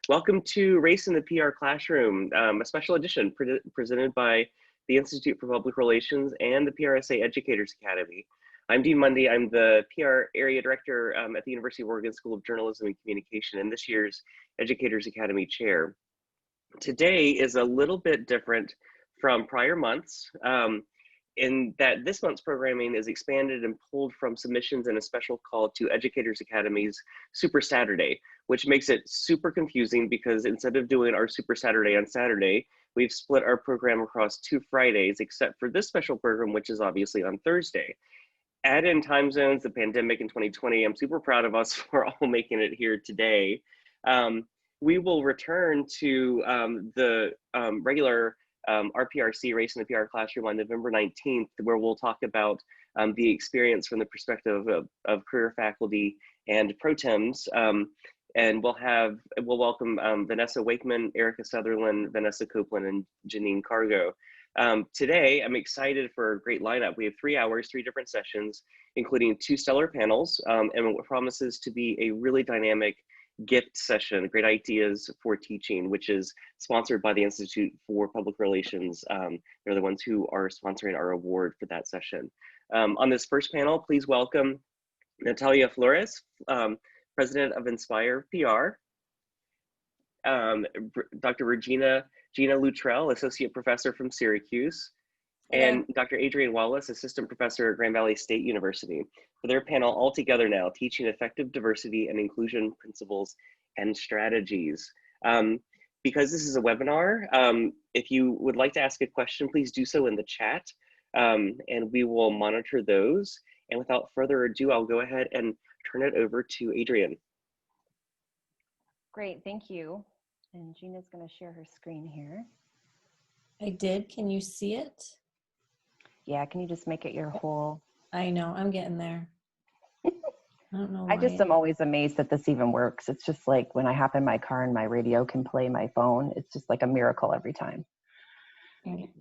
Welcome to Race in the PR Classroom, a special edition presented by the Institute for Public Relations and the PRSA Educators Academy. I'm Dean Mundy. I'm the PR Area Director at the University of Oregon School of Journalism and Communication and this year's Educators Academy Chair. Today is a little bit different from prior months in that this month's programming is expanded and pulled from submissions and a special call to Educators Academy's Super Saturday, which makes it super confusing because instead of doing our Super Saturday on Saturday, we've split our program across 2 Fridays, except for this special program, which is obviously on Thursday. Add in time zones, the pandemic in 2020, I'm super proud of us for all making it here today. We will return to the regular RPRC Race in the PR Classroom on November 19th, where we'll talk about the experience from the perspective of career faculty and pro-tems. And we'll welcome Vanessa Wakeman, Erica Sutherland, Vanessa Copeland, and Janine Cargo. Today, I'm excited for a great lineup. We have 3 hours, 3 different sessions, including 2 stellar panels, and what promises to be a really dynamic gift session, Great Ideas for Teaching, which is sponsored by the Institute for Public Relations. They're the ones who are sponsoring our award for that session. On this first panel, please welcome Natalia Flores, President of Inspire PR, Dr. Regina Luttrell, Associate Professor from Syracuse, and Dr. Adrienne Wallace, Assistant Professor at Grand Valley State University, for their panel All Together Now, Teaching Effective Diversity and Inclusion Principles and Strategies. Because this is a webinar, if you would like to ask a question, please do so in the chat, and we will monitor those. And without further ado, I'll go ahead and turn it over to Adrienne. Great, thank you. And Gina's going to share her screen here. I did. Can you see it? Yeah, can you just make it your whole? I know, I'm getting there. I don't know why. I just am always amazed that this even works. It's just like when I hop in my car and my radio can play my phone. It's just like a miracle every time.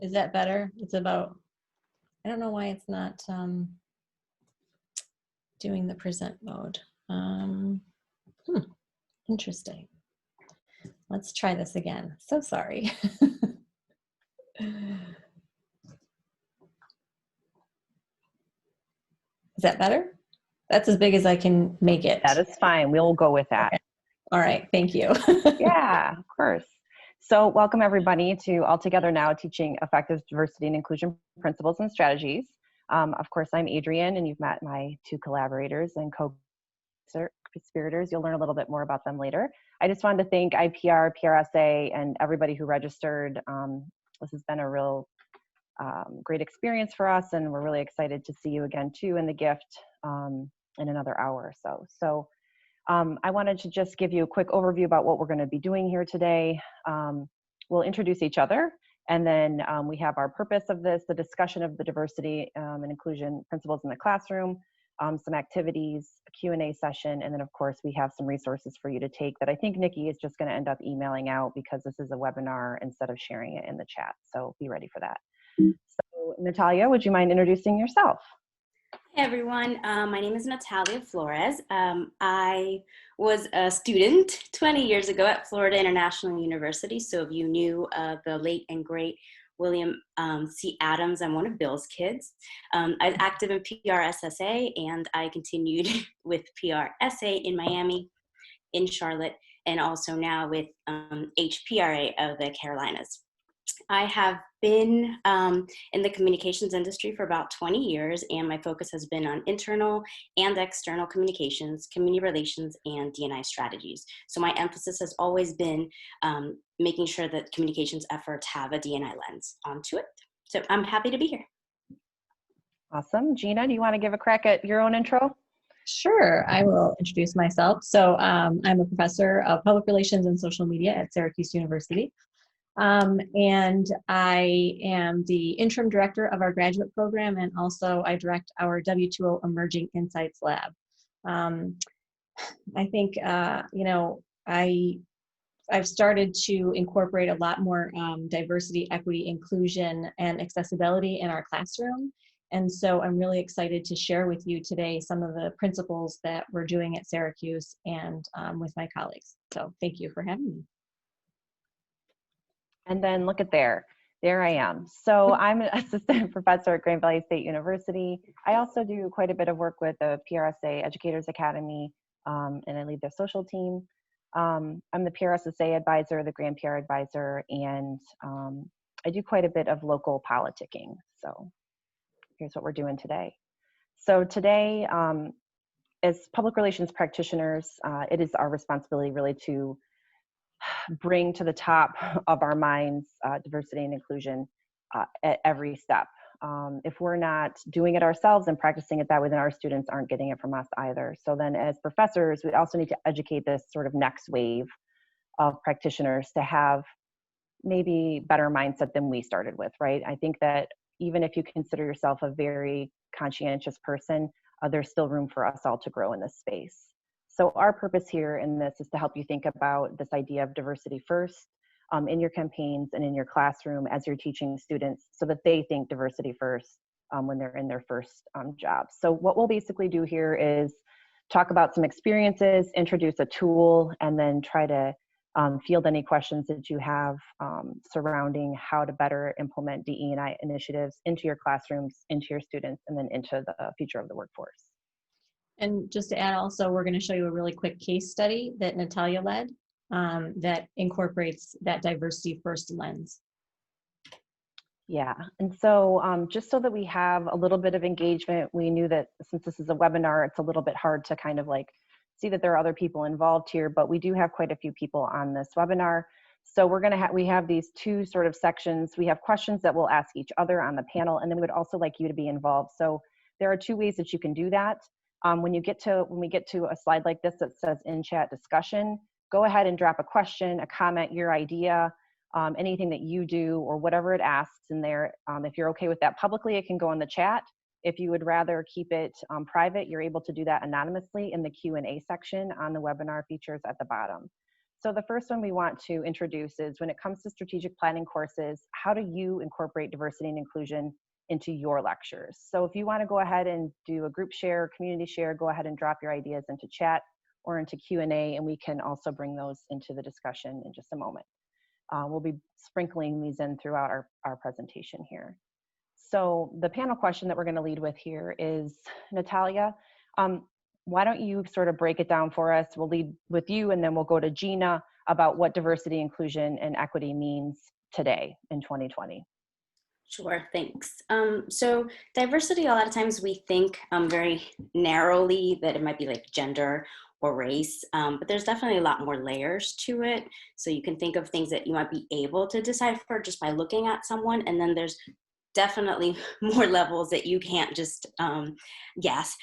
Is that better? It's about, I don't know why it's not doing the present mode. Interesting. Let's try this again. So sorry. Is that better? That's as big as I can make it. That is fine. We'll go with that. Okay. All right. Thank you. Yeah, of course. So welcome everybody to All Together Now, Teaching Effective Diversity and Inclusion Principles and Strategies. Of course, I'm Adrienne, and you've met my 2 collaborators and co-conspirators. You'll learn a little bit more about them later. I just wanted to thank IPR, PRSA, and everybody who registered. This has been a real great experience for us, and we're really excited to see you again too in the gift in another hour or so. So I wanted to just give you a quick overview about what we're going to be doing here today. We'll introduce each other, and then we have our purpose of this, the discussion of the diversity and inclusion principles in the classroom, some activities, a Q&A session, and then of course we have some resources for you to take that I think Nikki is just going to end up emailing out because this is a webinar instead of sharing it in the chat. So be ready for that. So Natalia, would you mind introducing yourself? Hey everyone, my name is Natalia Flores. I was a student 20 years ago at Florida International University. So if you knew the late and great William C. Adams, I'm one of Bill's kids. I was active in PRSSA, and I continued with PRSA in Miami, in Charlotte, and also now with HPRA of the Carolinas. I have been in the communications industry for about 20 years, and my focus has been on internal and external communications, community relations, and D&I strategies. So my emphasis has always been making sure that communications efforts have a D&I lens onto it. So I'm happy to be here. Awesome. Gina, do you want to give a crack at your own intro? Sure, I will introduce myself. So I'm a professor of public relations and social media at Syracuse University. And I am the interim director of our graduate program, and also I direct our W2O Emerging Insights Lab. I think, you know, I've started to incorporate a lot more diversity, equity, inclusion, and accessibility in our classroom. And so I'm really excited to share with you today some of the principles that we're doing at Syracuse and with my colleagues. So thank you for having me. And then look at there I am. So I'm an assistant professor at Grand Valley State University. I also do quite a bit of work with the PRSA Educators Academy, and I lead their social team. I'm the PRSA advisor, the Grand PR advisor, and I do quite a bit of local politicking. So here's what we're doing today. So today, as public relations practitioners, it is our responsibility really to bring to the top of our minds diversity and inclusion at every step. If we're not doing it ourselves and practicing it that way, then our students aren't getting it from us either. So then as professors, we also need to educate this sort of next wave of practitioners to have maybe better mindset than we started with, right? I think that even if you consider yourself a very conscientious person, there's still room for us all to grow in this space. So our purpose here in this is to help you think about this idea of diversity first in your campaigns and in your classroom as you're teaching students so that they think diversity first when they're in their first job. So what we'll basically do here is talk about some experiences, introduce a tool, and then try to field any questions that you have surrounding how to better implement DE&I initiatives into your classrooms, into your students, and then into the future of the workforce. And just to add also, we're going to show you a really quick case study that Natalia led that incorporates that diversity first lens. Yeah, and so just so that we have a little bit of engagement, we knew that since this is a webinar, it's a little bit hard to kind of like see that there are other people involved here, but we do have quite a few people on this webinar. So we're going to we have these two sort of sections. We have questions that we'll ask each other on the panel, and then we would also like you to be involved. So there are two ways that you can do that. When we get to a slide like this that says in chat discussion, go ahead and drop a question, a comment, your idea, anything that you do or whatever it asks in there. If you're okay with that publicly, it can go in the chat. If you would rather keep it private, you're able to do that anonymously in the Q&A section on the webinar features at the bottom. So the first one we want to introduce is when it comes to strategic planning courses, how do you incorporate diversity and inclusion into your lectures? So if you want to go ahead and do a group share, community share, go ahead and drop your ideas into chat or into Q&A, and we can also bring those into the discussion in just a moment. We'll be sprinkling these in throughout our presentation here. So the panel question that we're going to lead with here is, Natalia, why don't you sort of break it down for us? We'll lead with you, and then we'll go to Gina about what diversity, inclusion, and equity means today in 2020. Sure, thanks. So diversity, a lot of times we think very narrowly that it might be like gender or race, but there's definitely a lot more layers to it. So you can think of things that you might be able to decipher just by looking at someone, and then there's definitely more levels that you can't just guess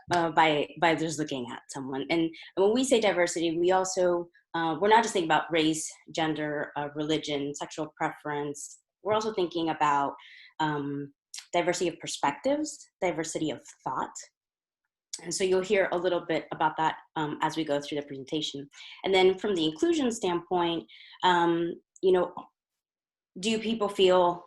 by just looking at someone. And when we say diversity, we also, we're not just thinking about race, gender, religion, sexual preference. We're also thinking about diversity of perspectives, diversity of thought. And so you'll hear a little bit about that as we go through the presentation. And then from the inclusion standpoint, you know, do people feel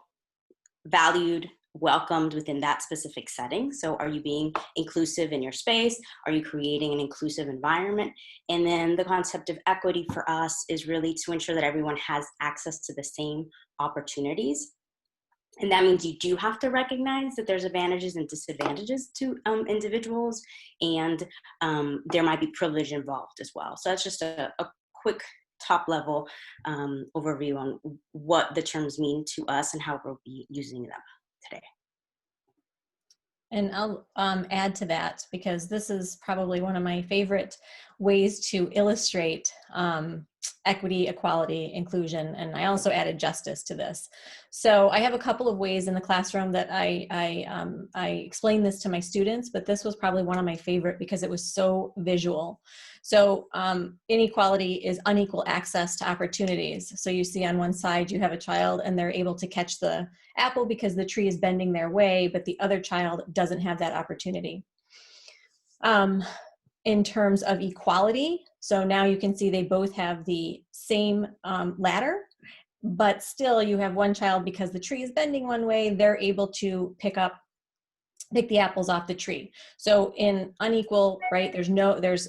valued, welcomed within that specific setting? So are you being inclusive in your space? Are you creating an inclusive environment? And then the concept of equity for us is really to ensure that everyone has access to the same opportunities. And that means you do have to recognize that there's advantages and disadvantages to individuals, and there might be privilege involved as well. So that's just a quick top level overview on what the terms mean to us and how we'll be using them today. And I'll add to that, because this is probably one of my favorite ways to illustrate equity, equality, inclusion, and I also added justice to this. So I have a couple of ways in the classroom that I explain this to my students, but this was probably one of my favorite because it was so visual. So inequality is unequal access to opportunities. So you see on one side you have a child and they're able to catch the apple because the tree is bending their way, but the other child doesn't have that opportunity. In terms of equality, so now you can see they both have the same ladder, but still you have one child, because the tree is bending one way, they're able to pick up pick the apples off the tree. So in unequal, right, there's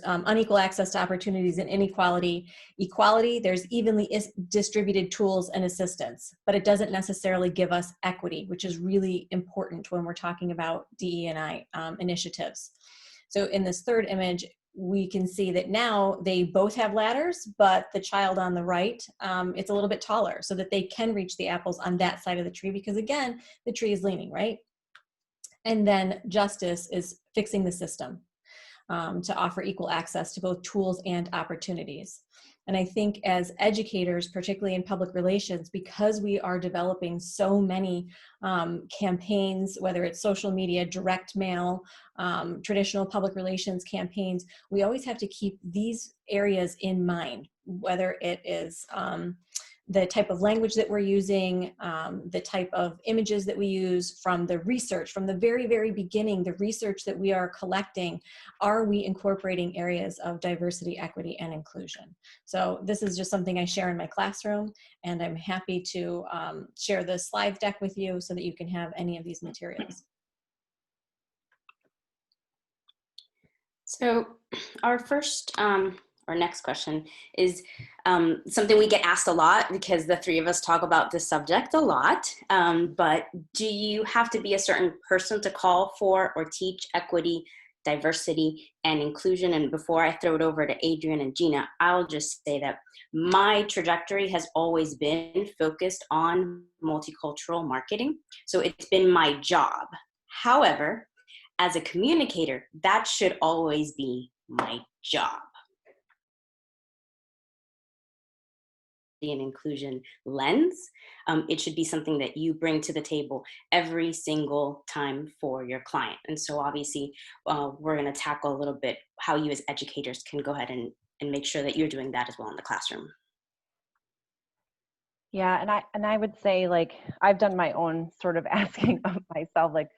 unequal access to opportunities and inequality. Equality, there's evenly distributed tools and assistance, but it doesn't necessarily give us equity, which is really important when we're talking about DE&I initiatives. So in this third image, we can see that now they both have ladders, but the child on the right, it's a little bit taller so that they can reach the apples on that side of the tree, because again, the tree is leaning, right? And then justice is fixing the system to offer equal access to both tools and opportunities. And I think as educators, particularly in public relations, because we are developing so many campaigns, whether it's social media, direct mail, traditional public relations campaigns, we always have to keep these areas in mind, whether it is the type of language that we're using, the type of images that we use, from the research, from the very, very beginning, the research that we are collecting, are we incorporating areas of diversity, equity, and inclusion? So this is just something I share in my classroom, and I'm happy to share the slide deck with you so that you can have any of these materials. So our next question is something we get asked a lot, because the three of us talk about this subject a lot, but do you have to be a certain person to call for or teach equity, diversity, and inclusion? And before I throw it over to Adrienne and Gina, I'll just say that my trajectory has always been focused on multicultural marketing. So it's been my job. However, as a communicator, that should always be my job. An inclusion lens. It should be something that you bring to the table every single time for your client. And so obviously, we're going to tackle a little bit how you as educators can go ahead and make sure that you're doing that as well in the classroom. Yeah, and I would say, like, I've done my own sort of asking of myself, like,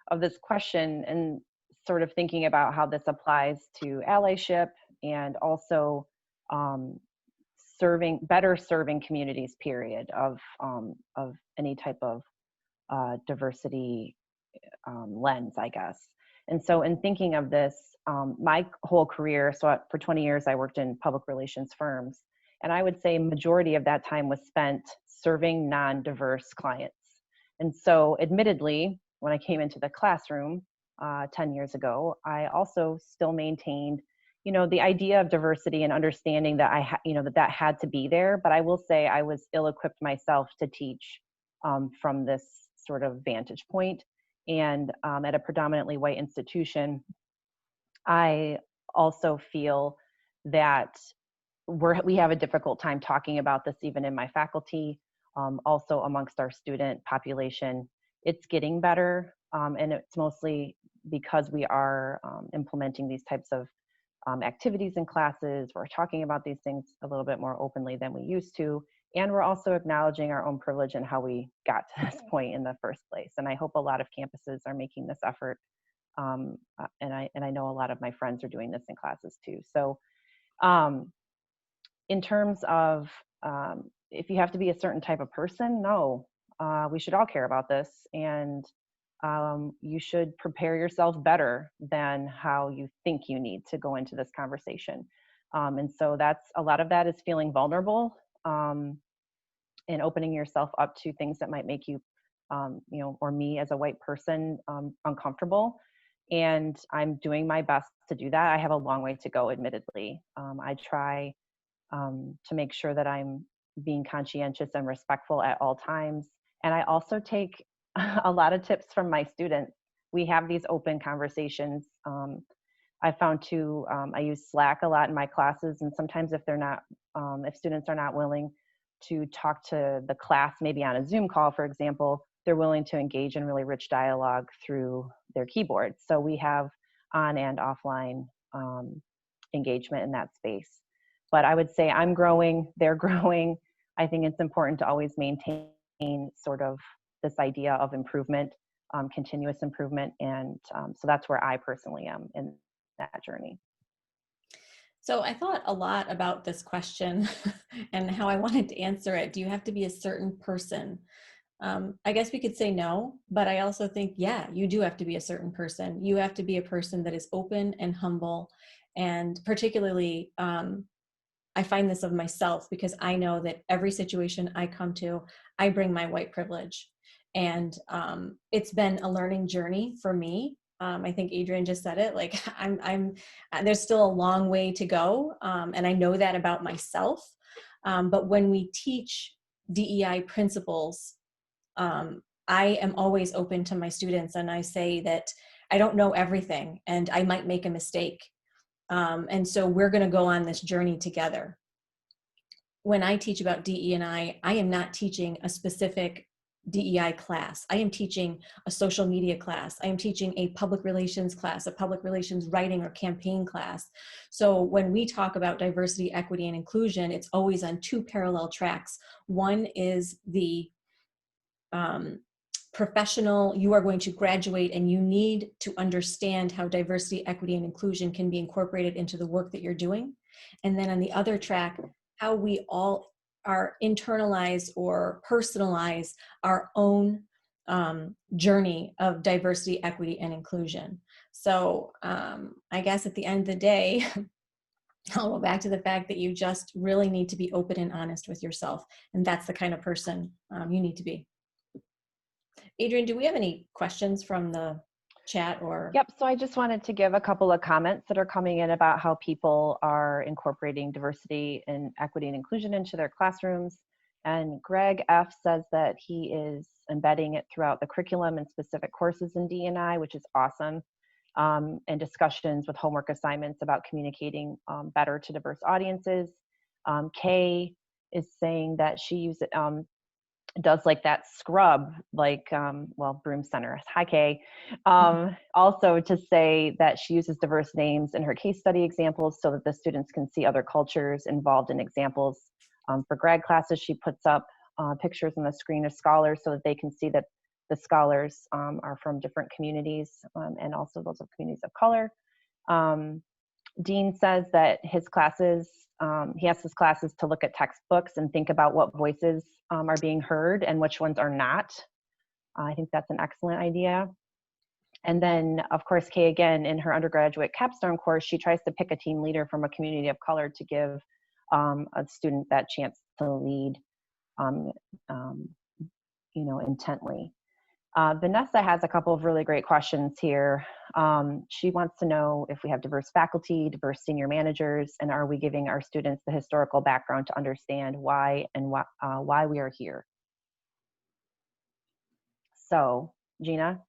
of this question, and sort of thinking about how this applies to allyship, and also serving communities, period, of any type of diversity lens, I guess. And so in thinking of this, my whole career, so for 20 years I worked in public relations firms, and I would say majority of that time was spent serving non-diverse clients. And so admittedly, when I came into the classroom 10 years ago, I also still maintained, you know, the idea of diversity and understanding that that had to be there. But I will say I was ill-equipped myself to teach from this sort of vantage point. And at a predominantly white institution, I also feel that we have a difficult time talking about this, even in my faculty, also amongst our student population. It's getting better, and it's mostly because we are implementing these types of activities in classes. We're talking about these things a little bit more openly than we used to, and we're also acknowledging our own privilege and how we got to this point in the first place. And I hope a lot of campuses are making this effort, and I know a lot of my friends are doing this in classes too. So in terms of if you have to be a certain type of person, no, we should all care about this, and you should prepare yourself better than how you think you need to go into this conversation. And so a lot of that is feeling vulnerable and opening yourself up to things that might make you, or me as a white person, uncomfortable. And I'm doing my best to do that. I have a long way to go, admittedly. I try to make sure that I'm being conscientious and respectful at all times. And I also take a lot of tips from my students. We have these open conversations. I found too, I use Slack a lot in my classes, and sometimes if students are not willing to talk to the class, maybe on a Zoom call, for example, they're willing to engage in really rich dialogue through their keyboard. So we have on and offline engagement in that space. But I would say I'm growing, they're growing. I think it's important to always maintain sort of this idea of improvement, continuous improvement. And so that's where I personally am in that journey. So I thought a lot about this question and how I wanted to answer it. Do you have to be a certain person I guess we could say no, but I also think, yeah, you do have to be a certain person. You have to be a person that is open and humble. And particularly, I find this of myself because I know that every situation I come to, I bring my white privilege. And it's been a learning journey for me. I think Adrienne just said it, like there's still a long way to go. And I know that about myself. But when we teach DEI principles, I am always open to my students, and I say that I don't know everything and I might make a mistake. And so we're going to go on this journey together. When I teach about DE&I, I am not teaching a specific DEI class. I am teaching a social media class. I am teaching a public relations class, a public relations writing or campaign class. So when we talk about diversity, equity, and inclusion, it's always on two parallel tracks. One is the professional, you are going to graduate and you need to understand how diversity, equity, and inclusion can be incorporated into the work that you're doing. And then on the other track, how we all are internalize or personalize our own journey of diversity, equity, and inclusion. So I guess at the end of the day, I'll go back to the fact that you just really need to be open and honest with yourself. And that's the kind of person you need to be. Adrienne, do we have any questions from the chat or? Yep, so I just wanted to give a couple of comments that are coming in about how people are incorporating diversity and equity and inclusion into their classrooms. And Greg F says that he is embedding it throughout the curriculum and specific courses in D&I, which is awesome. And discussions with homework assignments about communicating better to diverse audiences. Kay is saying that she uses does like that scrub, like, well, Broom Center. Hi, Kay. Also to say that she uses diverse names in her case study examples so that the students can see other cultures involved in examples. For grad classes, she puts up pictures on the screen of scholars so that they can see that the scholars are from different communities and also those of communities of color. Dean says that his classes, he asks his classes to look at textbooks and think about what voices are being heard and which ones are not. I think that's an excellent idea. And then, of course, Kay, again, in her undergraduate capstone course, she tries to pick a team leader from a community of color to give a student that chance to lead, you know, intently. Vanessa has a couple of really great questions here. She wants to know if we have diverse faculty, diverse senior managers, and are we giving our students the historical background to understand why and why we are here? So, Gina,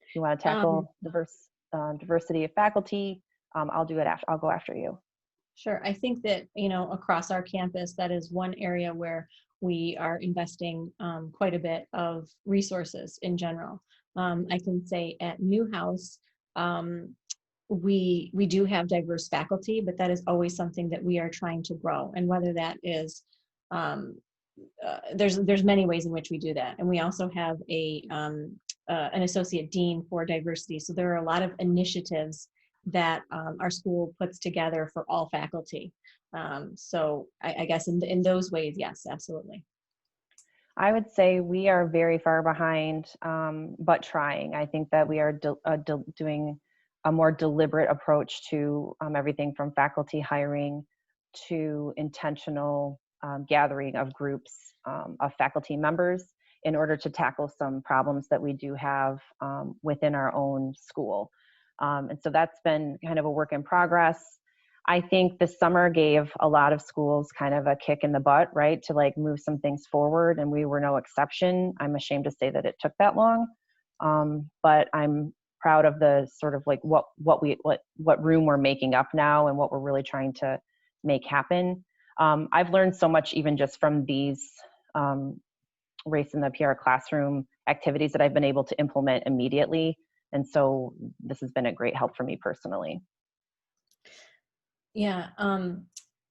if you want to tackle diversity of faculty, I'll do it after. I'll go after you. Sure. I think that, you know, across our campus, that is one area where we are investing quite a bit of resources in general. I can say at Newhouse, we do have diverse faculty, but that is always something that we are trying to grow. And whether that is, there's many ways in which we do that. And we also have an associate dean for diversity. So there are a lot of initiatives that our school puts together for all faculty. So I guess in those ways, yes, absolutely. I would say we are very far behind, but trying. I think that we are doing a more deliberate approach to everything from faculty hiring to intentional gathering of groups of faculty members in order to tackle some problems that we do have within our own school. And so that's been kind of a work in progress. I think this summer gave a lot of schools kind of a kick in the butt, right, to like move some things forward, and we were no exception. I'm ashamed to say that it took that long, but I'm proud of the sort of like what room we're making up now and what we're really trying to make happen. I've learned so much even just from these race in the PR classroom activities that I've been able to implement immediately. And so this has been a great help for me personally. Yeah,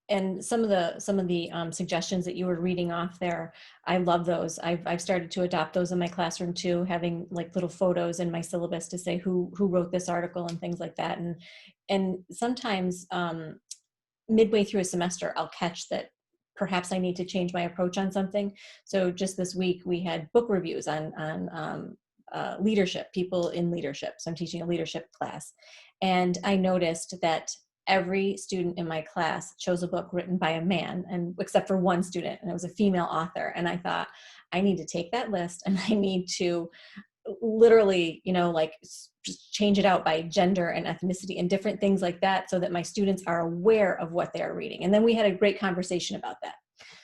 and some of the suggestions that you were reading off there, I love those. I've started to adopt those in my classroom too, having like little photos in my syllabus to say who wrote this article and things like that. And sometimes midway through a semester, I'll catch that perhaps I need to change my approach on something. So just this week we had book reviews on leadership, people in leadership. So I'm teaching a leadership class. And I noticed that every student in my class chose a book written by a man, and except for one student, and it was a female author. And I thought, I need to take that list and I need to literally, like just change it out by gender and ethnicity and different things like that, so that my students are aware of what they're reading. And then we had a great conversation about that.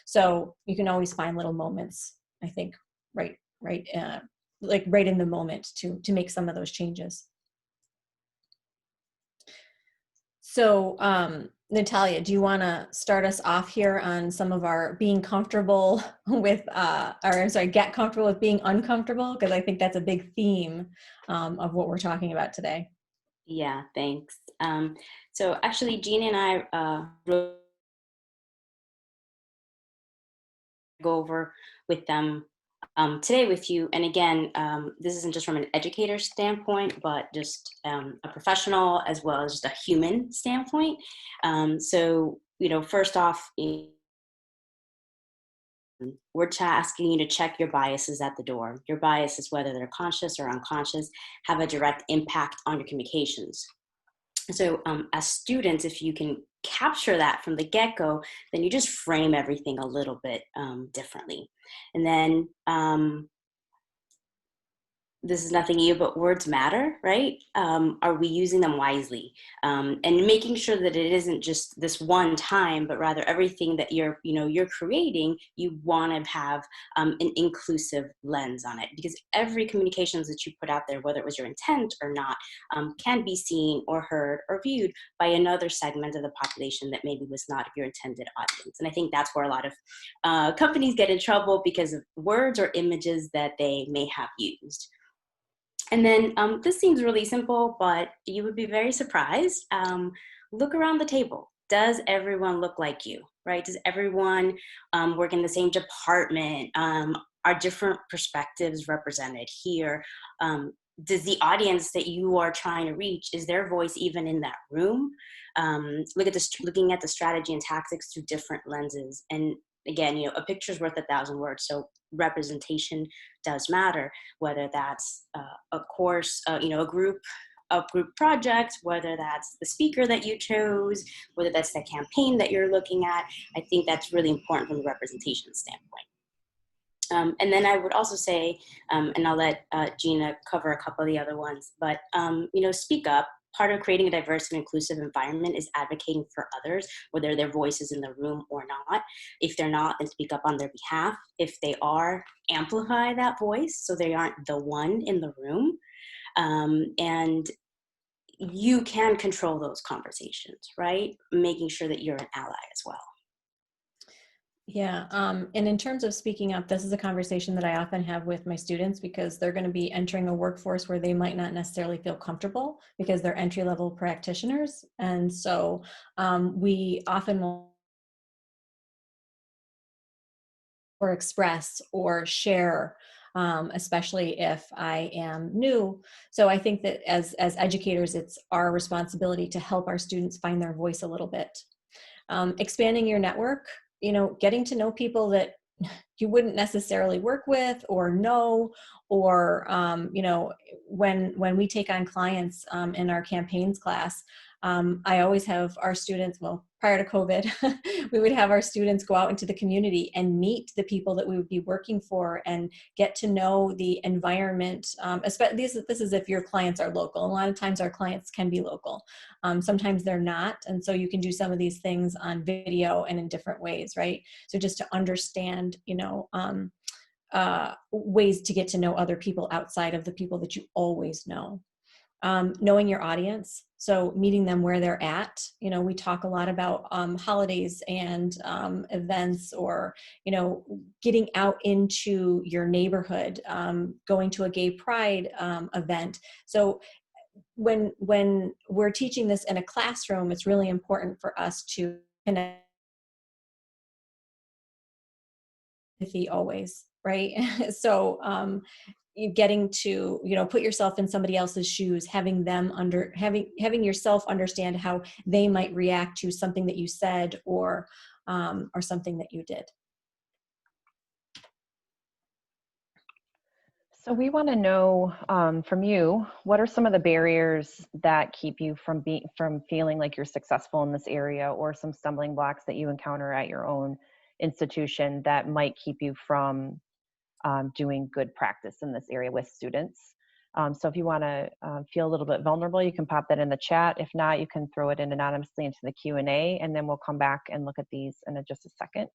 So you can always find little moments, I think, right in the moment to make some of those changes. So, Natalia, do you want to start us off here on some of our being comfortable with, get comfortable with being uncomfortable? Because I think that's a big theme of what we're talking about today. Yeah, thanks. So actually, Gina and I wrote go over with them today with you. And again, this isn't just from an educator standpoint, but just a professional as well as just a human standpoint. So, first off, we're asking you to check your biases at the door. Your biases, whether they're conscious or unconscious, have a direct impact on your communications. So as students, if you can capture that from the get-go, then you just frame everything a little bit differently. And then this is nothing new, but words matter, right? Are we using them wisely? And making sure that it isn't just this one time, but rather everything that you're creating, you want to have an inclusive lens on it, because every communications that you put out there, whether it was your intent or not, can be seen or heard or viewed by another segment of the population that maybe was not your intended audience. And I think that's where a lot of companies get in trouble, because of words or images that they may have used. And then this seems really simple, but you would be very surprised. Look around the table. Does everyone look like you, right? Does everyone work in the same department? Are different perspectives represented here? Does the audience that you are trying to reach, is their voice even in that room? Looking at the strategy and tactics through different lenses. And again, a picture's worth 1,000 words. So representation does matter, whether that's a course, a group project, whether that's the speaker that you chose, whether that's the campaign that you're looking at. I think that's really important from a representation standpoint. And then I would also say, and I'll let Gina cover a couple of the other ones, but, speak up. Part of creating a diverse and inclusive environment is advocating for others, whether their voice is in the room or not. If they're not, then speak up on their behalf. If they are, amplify that voice so they aren't the one in the room. And you can control those conversations, right? Making sure that you're an ally as well. Yeah. And in terms of speaking up, this is a conversation that I often have with my students, because they're going to be entering a workforce where they might not necessarily feel comfortable because they're entry-level practitioners. And so we often will or express or share, especially if I am new. So I think that as educators, it's our responsibility to help our students find their voice a little bit. Expanding your network, getting to know people that you wouldn't necessarily work with or know, or, when we take on clients in our campaigns class, I always have our students, well, prior to COVID, we would have our students go out into the community and meet the people that we would be working for and get to know the environment. Especially this is if your clients are local. A lot of times our clients can be local. Sometimes they're not. And so you can do some of these things on video and in different ways, right? So just to understand, ways to get to know other people outside of the people that you always know. Knowing your audience, so meeting them where they're at. We talk a lot about holidays and events, or getting out into your neighborhood, going to a gay pride event. So when we're teaching this in a classroom, it's really important for us to connect always, right? So getting to put yourself in somebody else's shoes, having yourself understand how they might react to something that you said, or or something that you did. So we want to know from you, what are some of the barriers that keep you from feeling like you're successful in this area, or some stumbling blocks that you encounter at your own institution that might keep you from doing good practice in this area with students? So if you want to feel a little bit vulnerable, you can pop that in the chat. If not, you can throw it in anonymously into the Q&A, and then we'll come back and look at these in just a second.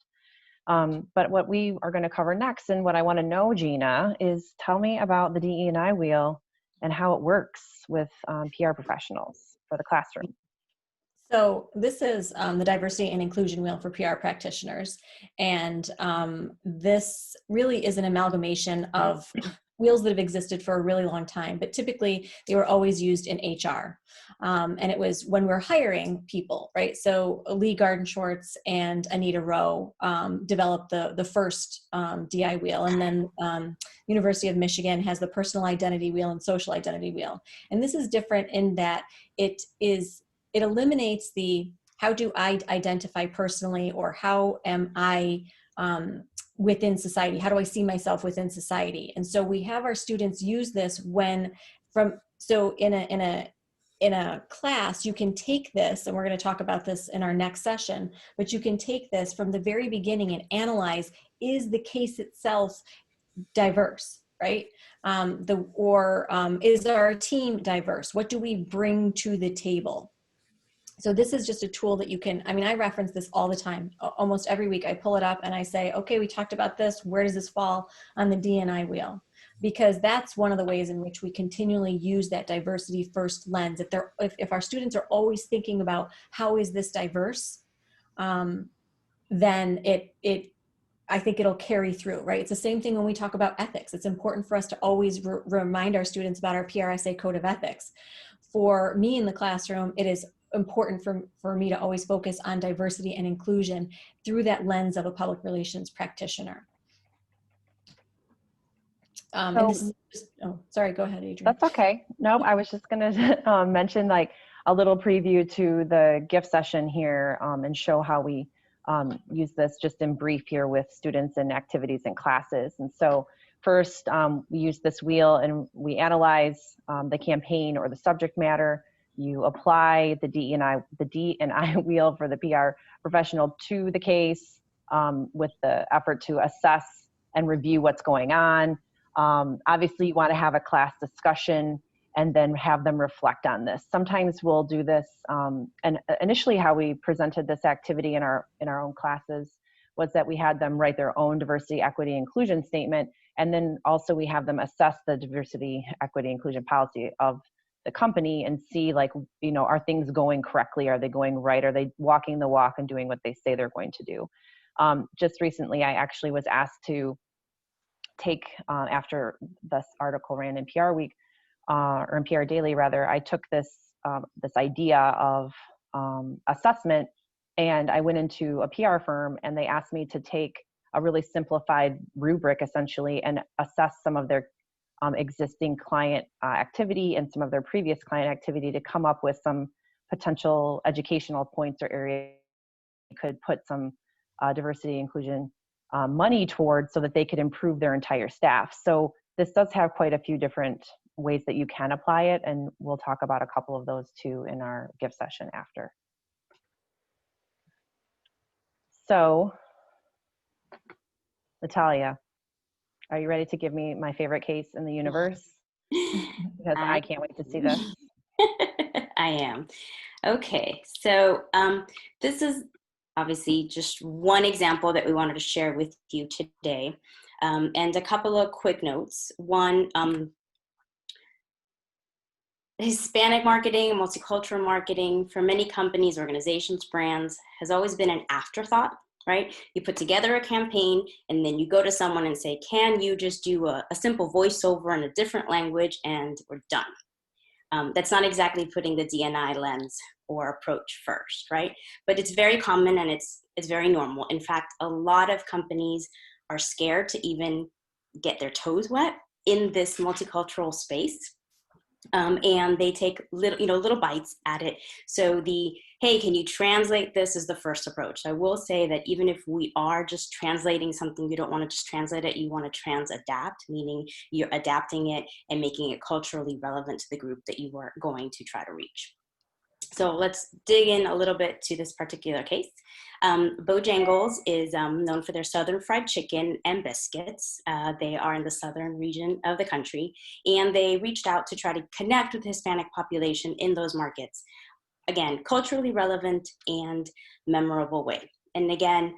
But what we are going to cover next, and what I want to know, Gina, is tell me about the DE&I wheel and how it works with PR professionals for the classroom. So this is the diversity and inclusion wheel for PR practitioners. And this really is an amalgamation of wheels that have existed for a really long time, but typically they were always used in HR. And it was when we're hiring people, right? So Lee Garden Schwartz and Anita Rowe developed the first DI wheel. And then University of Michigan has the personal identity wheel and social identity wheel. And this is different in that it eliminates the how do I identify personally, or how am I within society? How do I see myself within society? And so we have our students use this so in a class, you can take this, and we're going to talk about this in our next session, but you can take this from the very beginning and analyze, is the case itself diverse, right? Is our team diverse? What do we bring to the table? So this is just a tool that you can, I reference this all the time. Almost every week I pull it up and I say, okay, we talked about this. Where does this fall on the D&I wheel? Because that's one of the ways in which we continually use that diversity first lens. If our students are always thinking about how is this diverse, then I think it'll carry through, right? It's the same thing when we talk about ethics. It's important for us to always remind our students about our PRSA code of ethics. For me in the classroom, it is important for me to always focus on diversity and inclusion through that lens of a public relations practitioner. Sorry, go ahead, Adrienne. That's okay. Nope, I was just going to mention like a little preview to the gift session here and show how we use this just in brief here with students and activities and classes. And so first, we use this wheel and we analyze the campaign or the subject matter. You apply the D&I wheel for the PR professional to the case with the effort to assess and review what's going on. Obviously, you want to have a class discussion and then have them reflect on this. Sometimes we'll do this, and initially how we presented this activity in our own classes was that we had them write their own diversity, equity, inclusion statement, and then also we have them assess the diversity, equity, inclusion policy of the company and see, like, are things going correctly? Are they going right? Are they walking the walk and doing what they say they're going to do? Just recently, I actually was asked to take, after this article ran in PR Week, or in PR Daily rather, I took this idea of assessment, and I went into a PR firm and they asked me to take a really simplified rubric essentially and assess some of their existing client activity and some of their previous client activity to come up with some potential educational points or areas could put some diversity inclusion money towards so that they could improve their entire staff. So this does have quite a few different ways that you can apply it, and we'll talk about a couple of those too in our gift session after. So, Natalia, are you ready to give me my favorite case in the universe? Because I can't wait to see this. I am. Okay, so this is obviously just one example that we wanted to share with you today. And a couple of quick notes. One, Hispanic marketing and multicultural marketing for many companies, organizations, brands has always been an afterthought, right? You put together a campaign and then you go to someone and say, can you just do a simple voiceover in a different language and we're done. That's not exactly putting the D&I lens or approach first, right? But it's very common and it's very normal. In fact, a lot of companies are scared to even get their toes wet in this multicultural space. And they take little bites at it. So hey, can you translate this is the first approach. I will say that even if we are just translating something, you don't want to just translate it, you want to trans-adapt, meaning you're adapting it and making it culturally relevant to the group that you are going to try to reach. So let's dig in a little bit to this particular case. Bojangles is known for their southern fried chicken and biscuits. They are in the southern region of the country, and they reached out to try to connect with the Hispanic population in those markets. Again, culturally relevant and memorable way. And again,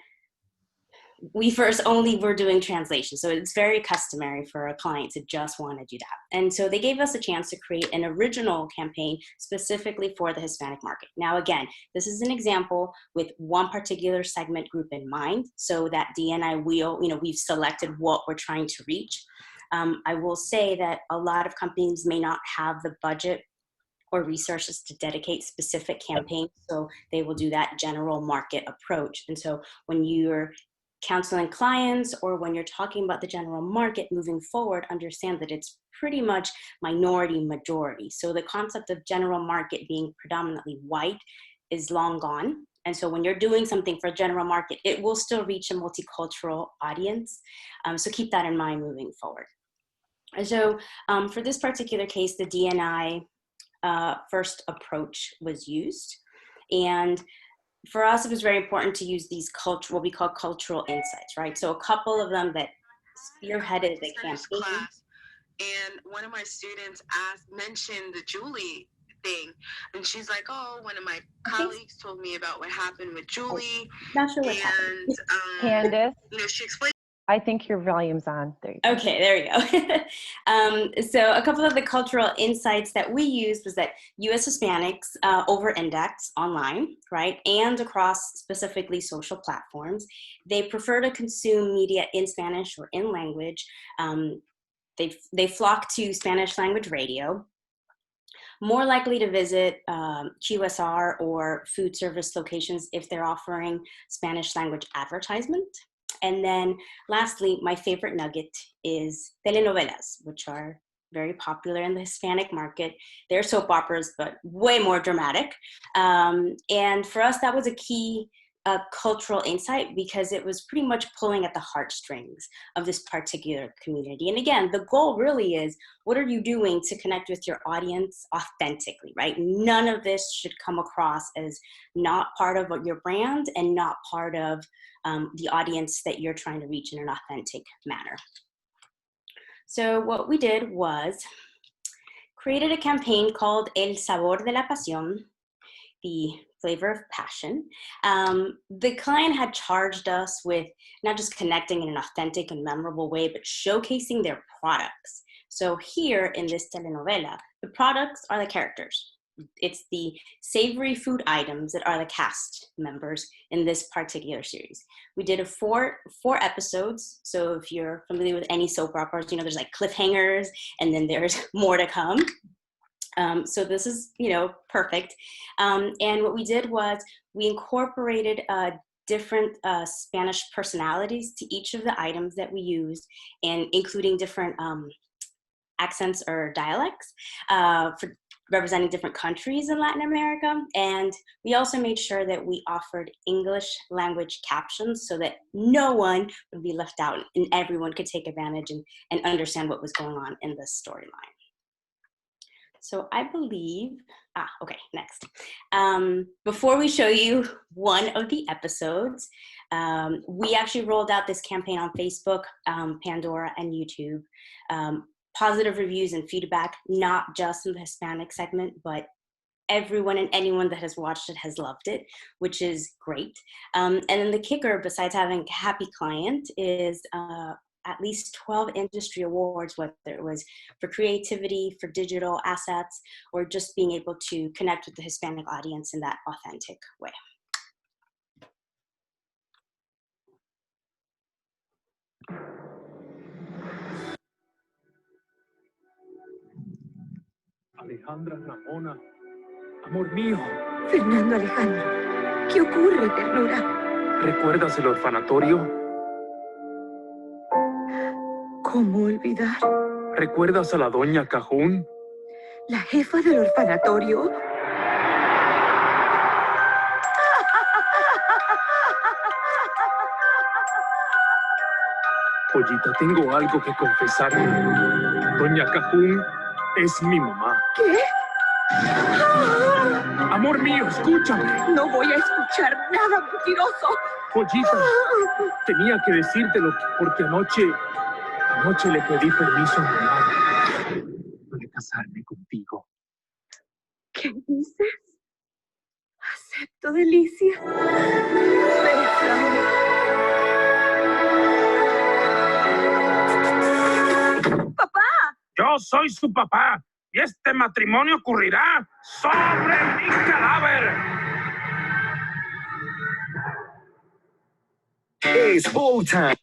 we first only were doing translation. So it's very customary for a client to just want to do that. And so they gave us a chance to create an original campaign specifically for the Hispanic market. Now, again, this is an example with one particular segment group in mind. So that DNI wheel, we've selected what we're trying to reach. I will say that a lot of companies may not have the budget or resources to dedicate specific campaigns. So they will do that general market approach. And so when you're counseling clients or when you're talking about the general market moving forward, understand that it's pretty much minority majority. So the concept of general market being predominantly white is long gone. And so when you're doing something for general market, it will still reach a multicultural audience. So keep that in mind moving forward. And so for this particular case, the DNI first approach was used. And for us, it was very important to use these what we call cultural insights, right? So a couple of them that spearheaded the campaign. Class, and one of my students mentioned the Julie thing, and she's like, "Oh, one of my colleagues told me about what happened with Julie." Not sure what's happening. Candace, she explained. I think your volume's on. There you go. Okay, there you go. So a couple of the cultural insights that we used was that U.S. Hispanics over-index online, right, and across specifically social platforms. They prefer to consume media in Spanish or in language. They flock to Spanish language radio. More likely to visit QSR or food service locations if they're offering Spanish language advertisement. And then lastly, my favorite nugget is telenovelas, which are very popular in the Hispanic market. They're soap operas, but way more dramatic. And for us, that was a key cultural insight because it was pretty much pulling at the heartstrings of this particular community. And again, the goal really is, what are you doing to connect with your audience authentically, right? None of this should come across as not part of your brand and not part of the audience that you're trying to reach in an authentic manner. So what we did was created a campaign called El Sabor de la Pasión, the flavor of passion. The client had charged us with not just connecting in an authentic and memorable way, but showcasing their products. So here in this telenovela, the products are the characters. It's the savory food items that are the cast members in this particular series. We did four episodes. So if you're familiar with any soap operas, there's like cliffhangers and then there's more to come. So this is, perfect. And what we did was we incorporated different Spanish personalities to each of the items that we used, and including different accents or dialects for representing different countries in Latin America. And we also made sure that we offered English language captions so that no one would be left out and everyone could take advantage and understand what was going on in this storyline. So I believe, okay, next. Before we show you one of the episodes, we actually rolled out this campaign on Facebook, Pandora, and YouTube. Positive reviews and feedback, not just in the Hispanic segment, but everyone and anyone that has watched it has loved it, which is great. And then the kicker, besides having a happy client, is at least 12 industry awards, whether it was for creativity, for digital assets, or just being able to connect with the Hispanic audience in that authentic way. Alejandra Ramona, amor mío. Fernando Alejandro, ¿qué ocurre, ternura? ¿Recuerdas el orfanatorio? ¿Cómo olvidar? ¿Recuerdas a la doña Cajún? ¿La jefa del orfanatorio? Pollita, tengo algo que confesarle. Doña Cajún es mi mamá. ¿Qué? Amor mío, escúchame. No voy a escuchar nada, mentiroso. Pollita, tenía que decírtelo porque anoche le pedí permiso a mamá para casarme contigo. ¿Qué dices? Acepto, Delicia. Bésame. ¡Papá! Yo soy su papá y este matrimonio ocurrirá sobre mi cadáver. It's ball time.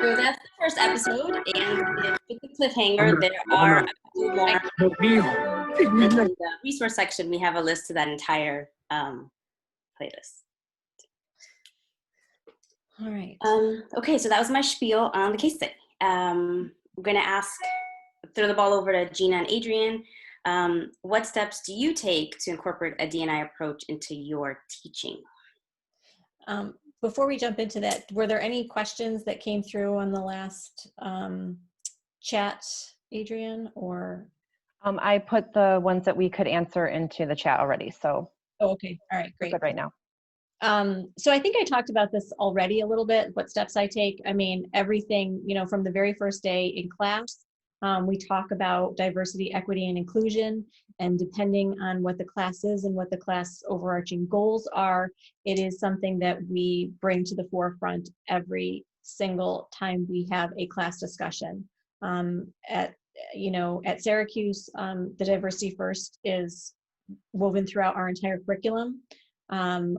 So that's the first episode, and with the cliffhanger, there are a few more. Amor mío. In the resource section, we have a list to that entire playlist. All right. Okay, so that was my spiel on the case study. I'm going to throw the ball over to Gina and Adrienne. What steps do you take to incorporate a D&I approach into your teaching? Before we jump into that, were there any questions that came through on the last chat, Adrienne, or? I put the ones that we could answer into the chat already, so. Oh, okay, all right, great. Good right now. So I think I talked about this already a little bit, what steps I take. I mean, everything, from the very first day in class, we talk about diversity, equity, and inclusion, and depending on what the class is and what the class overarching goals are, it is something that we bring to the forefront every single time we have a class discussion. At Syracuse, the Diversity First is woven throughout our entire curriculum.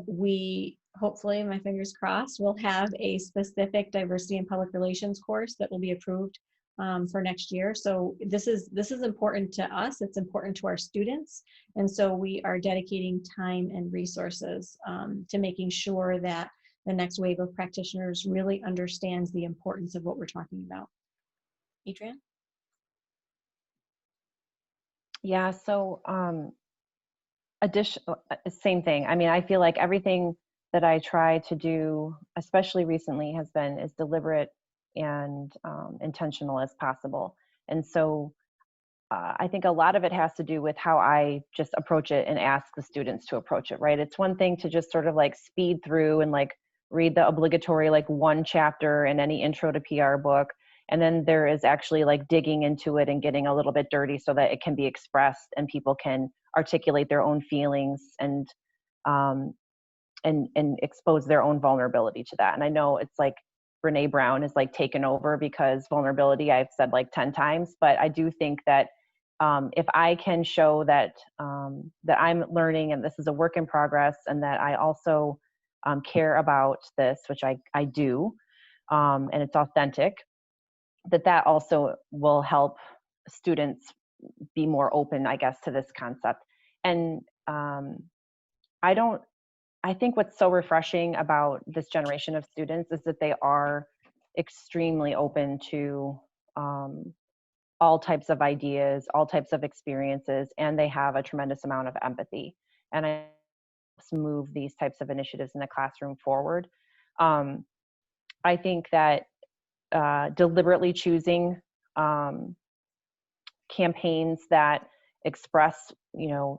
We hopefully, my fingers crossed, will have a specific diversity and public relations course that will be approved for next year. So this is important to us. It's important to our students. And so we are dedicating time and resources to making sure that the next wave of practitioners really understands the importance of what we're talking about. Adrienne? Yeah, so same thing. I mean, I feel like everything that I try to do, especially recently, is deliberate and intentional as possible. And so I think a lot of it has to do with how I just approach it and ask the students to approach it, right? It's one thing to just sort of like speed through and like read the obligatory like one chapter in any intro to PR book. And then there is actually like digging into it and getting a little bit dirty so that it can be expressed and people can articulate their own feelings and expose their own vulnerability to that. And I know it's like Brene Brown is like taken over because vulnerability, I've said like 10 times, but I do think that if I can show that that I'm learning and this is a work in progress and that I also care about this, which I do, and it's authentic, that also will help students be more open, I guess, to this concept. And I think what's so refreshing about this generation of students is that they are extremely open to all types of ideas, all types of experiences, and they have a tremendous amount of empathy. And I move these types of initiatives in the classroom forward. I think that deliberately choosing campaigns that express,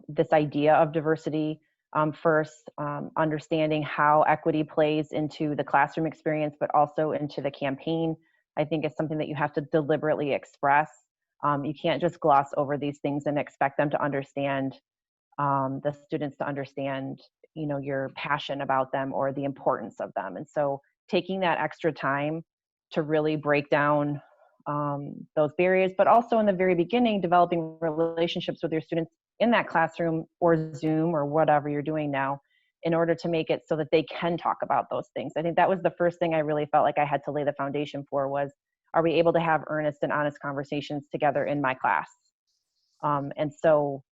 this idea of diversity first, understanding how equity plays into the classroom experience, but also into the campaign, I think is something that you have to deliberately express. You can't just gloss over these things and expect them to understand, the students to understand, your passion about them or the importance of them. And so taking that extra time to really break down those barriers, but also in the very beginning, developing relationships with your students in that classroom or Zoom or whatever you're doing now in order to make it so that they can talk about those things. I think that was the first thing I really felt like I had to lay the foundation for was, are we able to have earnest and honest conversations together in my class? And so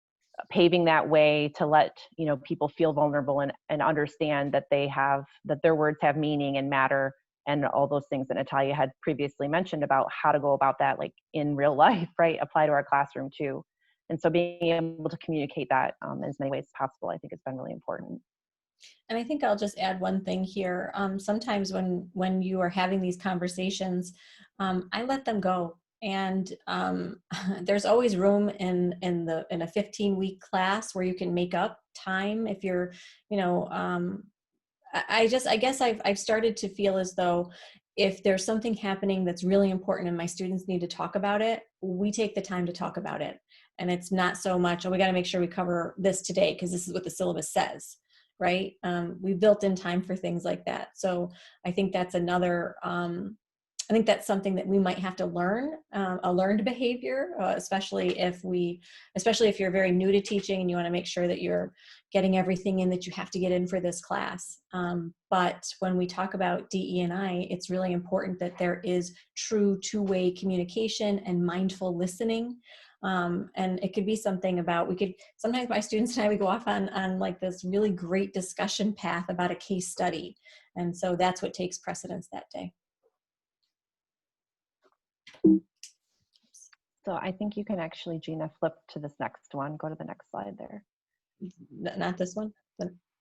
paving that way to let, people feel vulnerable and understand that that their words have meaning and matter and all those things that Natalia had previously mentioned about how to go about that, like in real life, right, apply to our classroom too. And so being able to communicate that in as many ways as possible, I think has been really important. And I think I'll just add one thing here. Sometimes when you are having these conversations, I let them go. And there's always room in a 15-week class where you can make up time if you're, you know, I guess I've started to feel as though if there's something happening that's really important and my students need to talk about it, we take the time to talk about it. And it's not so much, oh, we got to make sure we cover this today because this is what the syllabus says, right? We built in time for things like that. So I think that's another, I think that's something that we might have to learn, a learned behavior, especially if you're very new to teaching and you want to make sure that you're getting everything in that you have to get in for this class. But when we talk about DE&I, it's really important that there is true two-way communication and mindful listening. And it could be something about, sometimes my students and I, we go off on like this really great discussion path about a case study. And so that's what takes precedence that day. So I think you can actually, Gina, flip to this next one. Go to the next slide there. Not this one?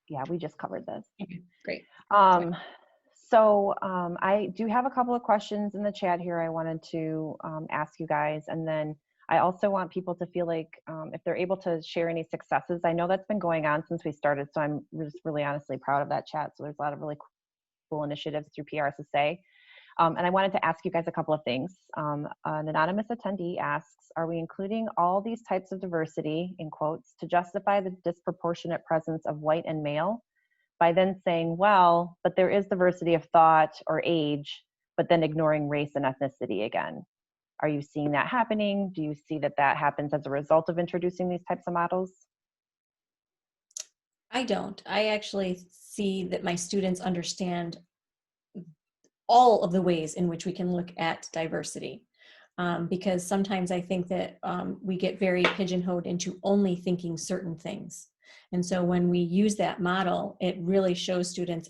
Yeah, we just covered this. Okay, great. So I do have a couple of questions in the chat here I wanted to ask you guys. And then I also want people to feel like if they're able to share any successes. I know that's been going on since we started, so I'm just really honestly proud of that chat. So there's a lot of really cool initiatives through PRSSA. And I wanted to ask you guys a couple of things. An anonymous attendee asks, are we including all these types of diversity, in quotes, to justify the disproportionate presence of white and male? By then saying, well, but there is diversity of thought or age, but then ignoring race and ethnicity again. Are you seeing that happening? Do you see that that happens as a result of introducing these types of models? I don't. I actually see that my students understand all of the ways in which we can look at diversity. Because sometimes I think that we get very pigeonholed into only thinking certain things. And so when we use that model, it really shows students,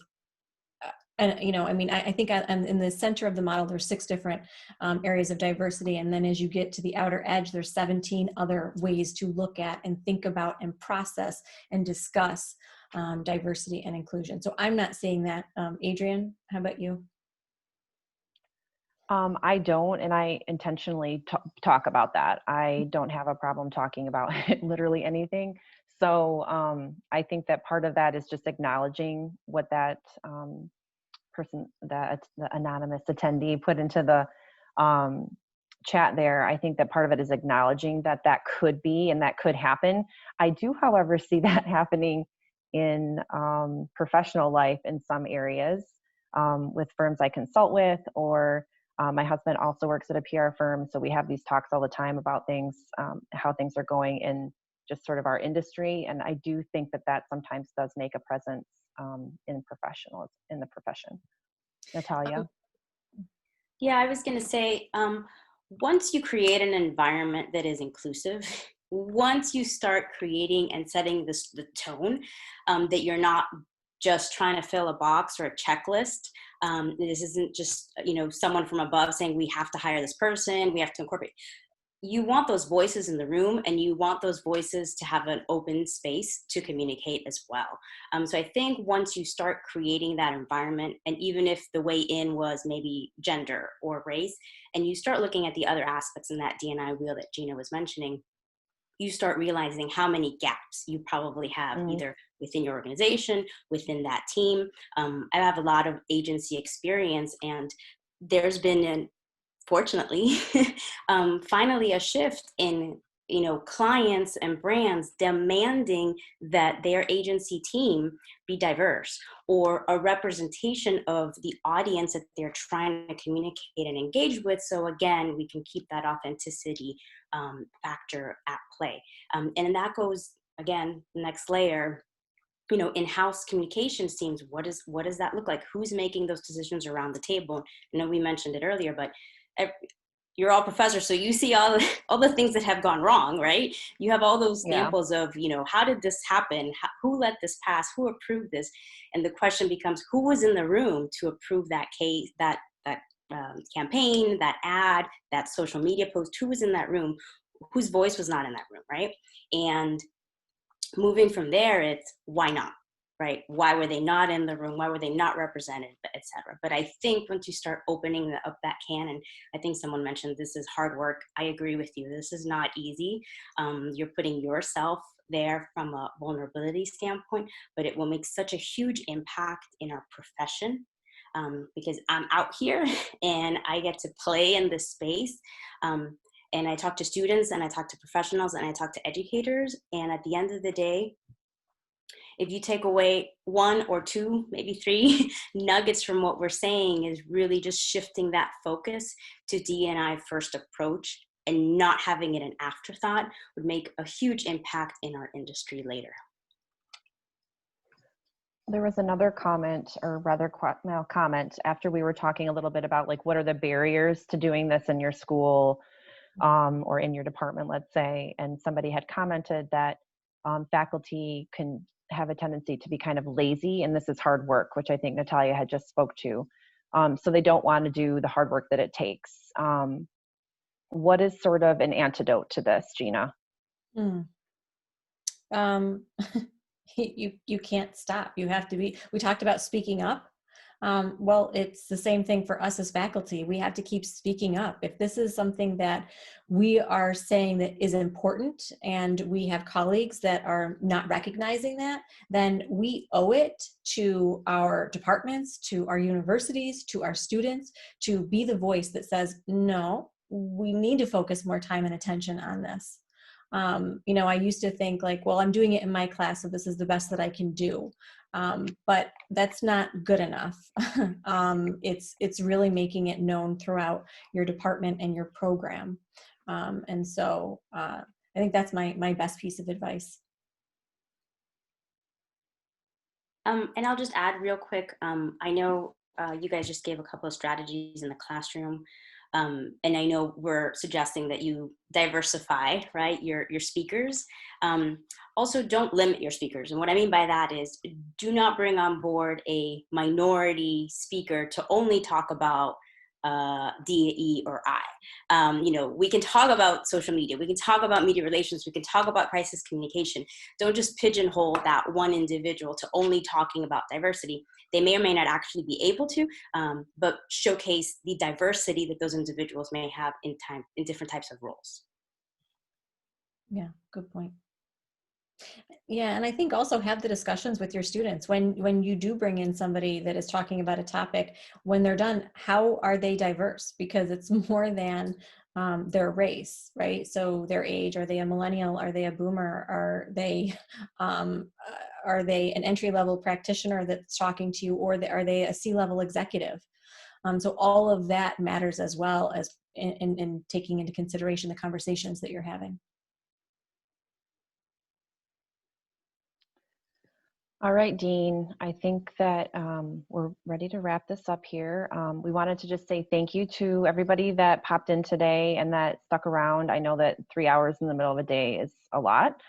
and you know, I mean, I think in the center of the model, there's 6 different areas of diversity. And then as you get to the outer edge, there's 17 other ways to look at and think about and process and discuss diversity and inclusion. So I'm not seeing that. Adrienne, how about you? I don't, and I intentionally talk about that. I don't have a problem talking about literally anything. So I think that part of that is just acknowledging what that person, the anonymous attendee put into the chat there. I think that part of it is acknowledging that that could be and that could happen. I do, however, see that happening in professional life in some areas with firms I consult with, or my husband also works at a PR firm, so we have these talks all the time about things, how things are going in just sort of our industry. And I do think that that sometimes does make a presence in the profession. Natalia? Yeah, I was going to say, once you create an environment that is inclusive, once you start creating and setting the tone, that you're not just trying to fill a box or a checklist. This isn't just, you know, someone from above saying we have to hire this person, we have to incorporate. You want those voices in the room, and you want those voices to have an open space to communicate as well. So I think once you start creating that environment, and even if the way in was maybe gender or race, and you start looking at the other aspects in that D&I wheel that Gina was mentioning, you start realizing how many gaps you probably have either within your organization, within that team. I have a lot of agency experience, and there's been fortunately, finally a shift in, you know, clients and brands demanding that their agency team be diverse, or a representation of the audience that they're trying to communicate and engage with. So again, we can keep that authenticity factor at play. And that goes, again, next layer, you know, in-house communications teams. What does that look like? Who's making those decisions around the table? I know we mentioned it earlier, but you're all professors, so you see all the things that have gone wrong, right? You have all those examples of, you know, how did this happen? Who let this pass? Who approved this? And the question becomes, who was in the room to approve that case, that campaign, that ad, that social media post? Who was in that room? Whose voice was not in that room, right? And moving from there, it's why not, right? Why were they not in the room? Why were they not represented, etc. But I think once you start opening up that can, and I think someone mentioned this is hard work. I agree with you. This is not easy. You're putting yourself there from a vulnerability standpoint, but it will make such a huge impact in our profession. Because I'm out here and I get to play in this space. And I talk to students and I talk to professionals and I talk to educators. And at the end of the day, if you take away one or two, maybe three nuggets from what we're saying, is really just shifting that focus to D&I first approach and not having it an afterthought would make a huge impact in our industry later. There was another comment, or rather comment, after we were talking a little bit about like what are the barriers to doing this in your school or in your department, let's say, and somebody had commented that faculty can have a tendency to be kind of lazy, and this is hard work, which I think Natalia had just spoke to. So they don't want to do the hard work that it takes. What is sort of an antidote to this, Gina? You can't stop. You have to be, we talked about speaking up. Well, it's the same thing for us as faculty. We have to keep speaking up. If this is something that we are saying that is important and we have colleagues that are not recognizing that, then we owe it to our departments, to our universities, to our students to be the voice that says, no, we need to focus more time and attention on this. You know, I used to think like, well, I'm doing it in my class, so this is the best that I can do. But that's not good enough. It's really making it known throughout your department and your program. And so I think that's my best piece of advice. And I'll just add real quick. I know you guys just gave a couple of strategies in the classroom. And I know we're suggesting that you diversify, right, your speakers. Also, don't limit your speakers. And what I mean by that is do not bring on board a minority speaker to only talk about D, E, or I. You know, we can talk about social media. We can talk about media relations. We can talk about crisis communication. Don't just pigeonhole that one individual to only talking about diversity. They may or may not actually be able to, but showcase the diversity that those individuals may have in different types of roles. Yeah, good point. Yeah, and I think also have the discussions with your students when you do bring in somebody that is talking about a topic. When they're done, how are they diverse? Because it's more than their race, right? So their age. Are they a millennial? Are they a boomer? Are they an entry-level practitioner that's talking to you, or are they a C-level executive? So all of that matters as well as in taking into consideration the conversations that you're having. All right, Dean, I think that we're ready to wrap this up here. We wanted to just say thank you to everybody that popped in today and that stuck around. I know that 3 hours in the middle of a day is a lot.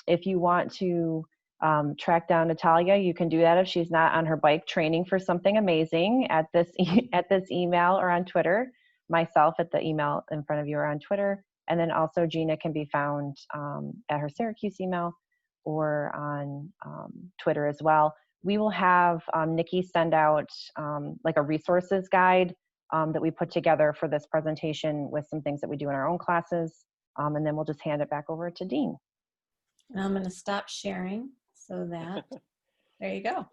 If you want to track down Natalia, you can do that if she's not on her bike training for something amazing at this email or on Twitter. Myself at the email in front of you or on Twitter. And then also Gina can be found at her Syracuse email or on Twitter as well. We will have Nikki send out like a resources guide that we put together for this presentation with some things that we do in our own classes. And then we'll just hand it back over to Dean. And I'm going to stop sharing so that, there you go.